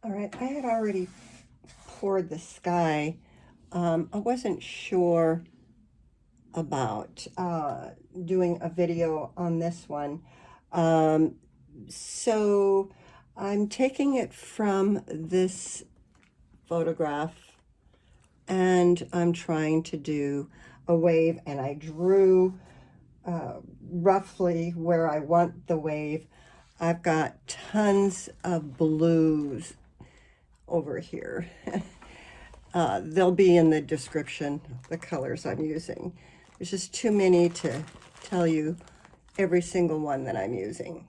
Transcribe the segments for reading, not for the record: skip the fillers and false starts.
All right, I had already poured the sky. I wasn't sure about doing a video on this one. So I'm taking it from this photograph and I'm trying to do a wave, and I drew roughly where I want the wave. I've got tons of blues over here. They'll be in the description, the colors I'm using. There's just too many to tell you every single one that I'm using.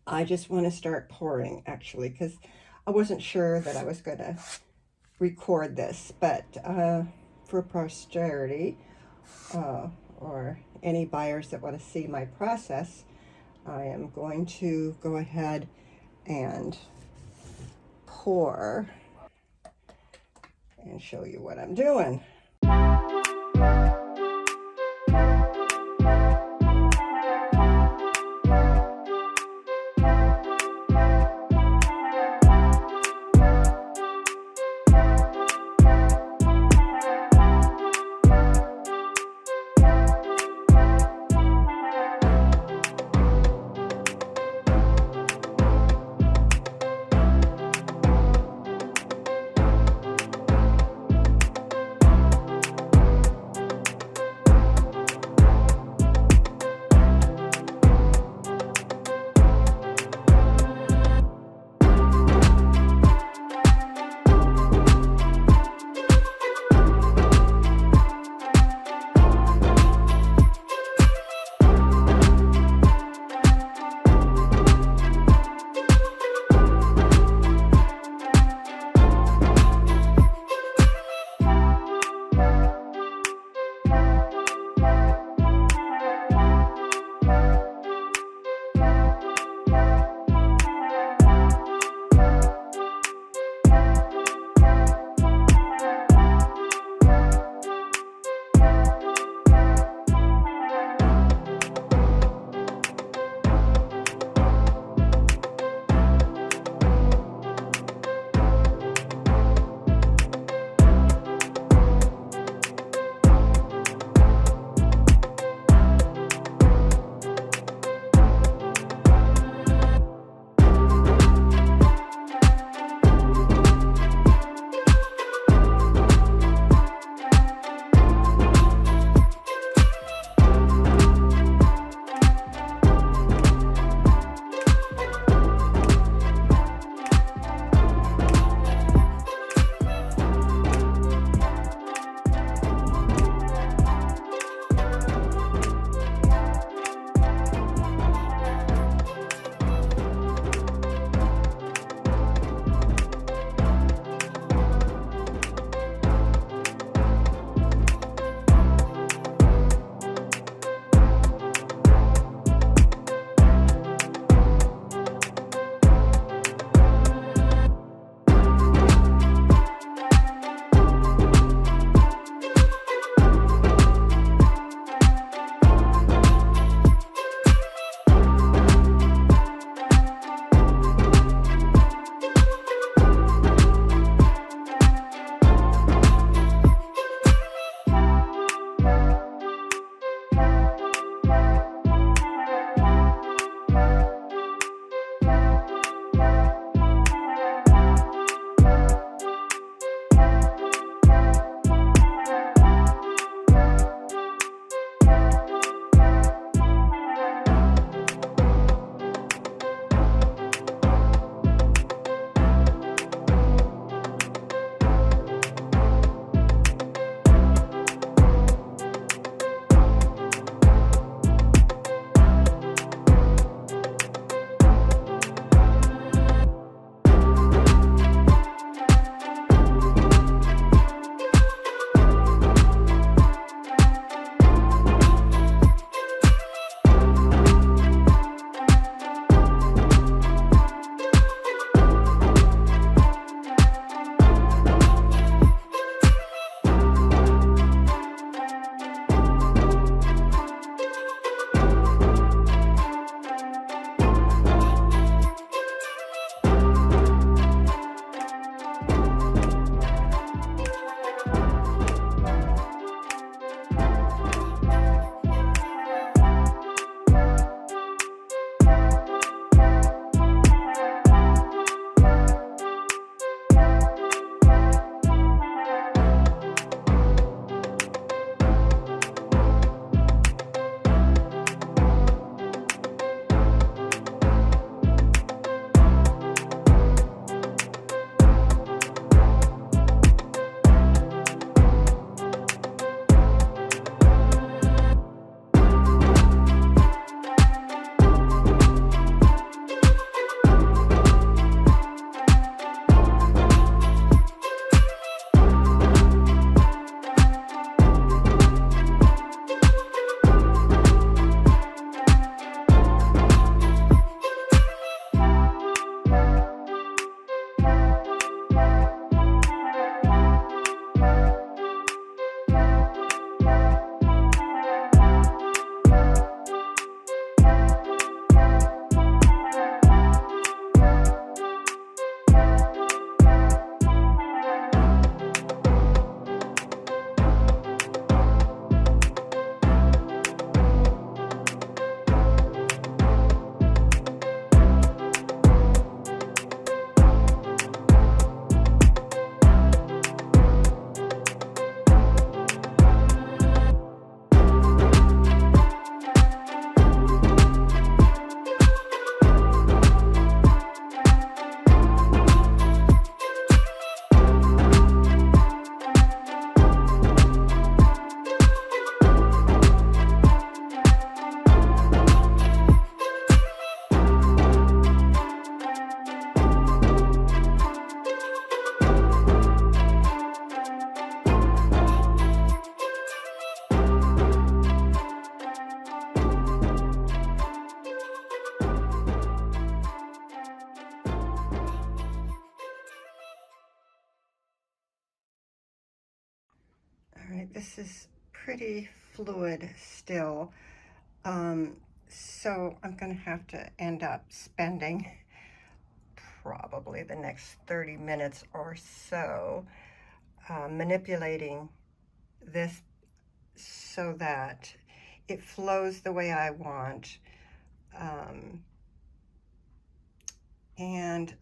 I just want to start pouring, actually, because I wasn't sure that I was going to record this, but for posterity, or any buyers that want to see my process, I am going to go ahead and pour and show you what I'm doing. All right, this is pretty fluid still. So I'm going to have to end up spending probably the next 30 minutes or so manipulating this so that it flows the way I want. And,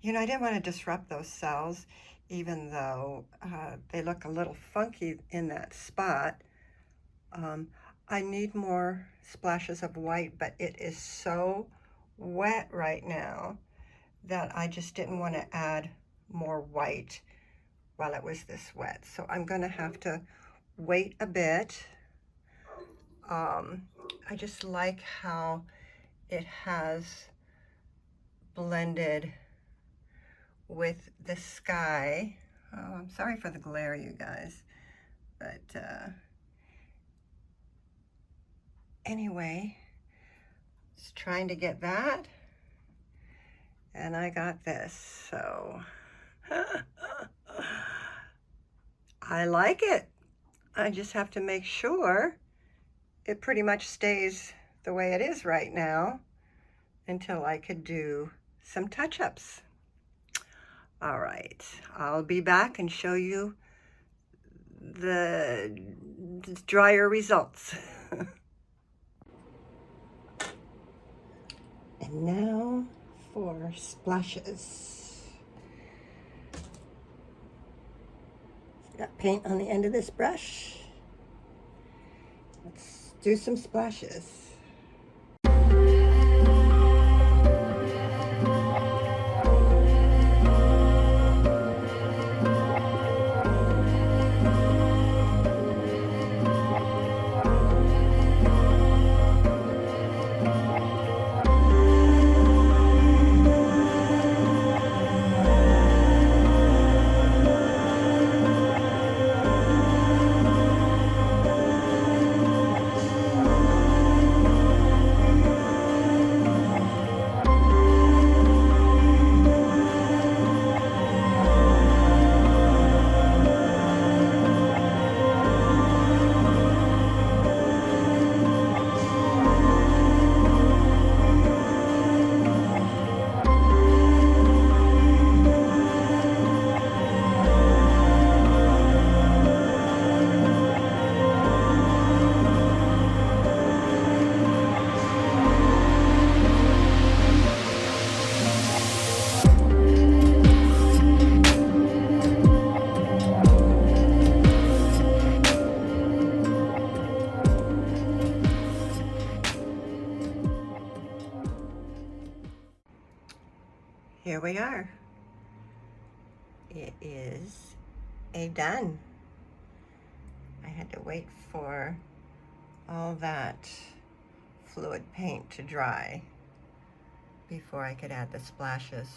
you know, I didn't want to disrupt those cells, even though they look a little funky in that spot. I need more splashes of white, but it is so wet right now that I just didn't want to add more white while it was this wet. So I'm going to have to wait a bit. I just like how it has blended with the sky. Oh, I'm sorry for the glare, you guys, but anyway, just trying to get that, and I got this, so I like it. I just have to make sure it pretty much stays the way it is right now until I could do some touch-ups. All right, I'll be back and show you the drier results. And now for splashes. Got paint on the end of this brush. Let's do some splashes. Here we are. It is done. I had to wait for all that fluid paint to dry before I could add the splashes.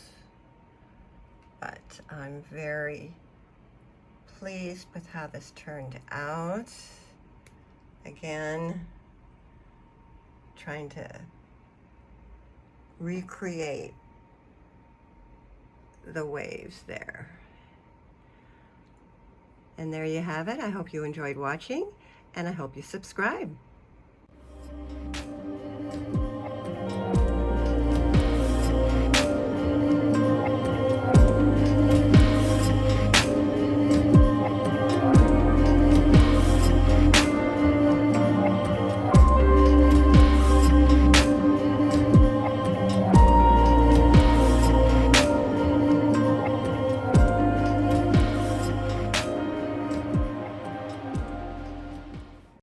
But I'm very pleased with how this turned out. Again, trying to recreate the waves there. And there you have it. I hope you enjoyed watching, and I hope you subscribe.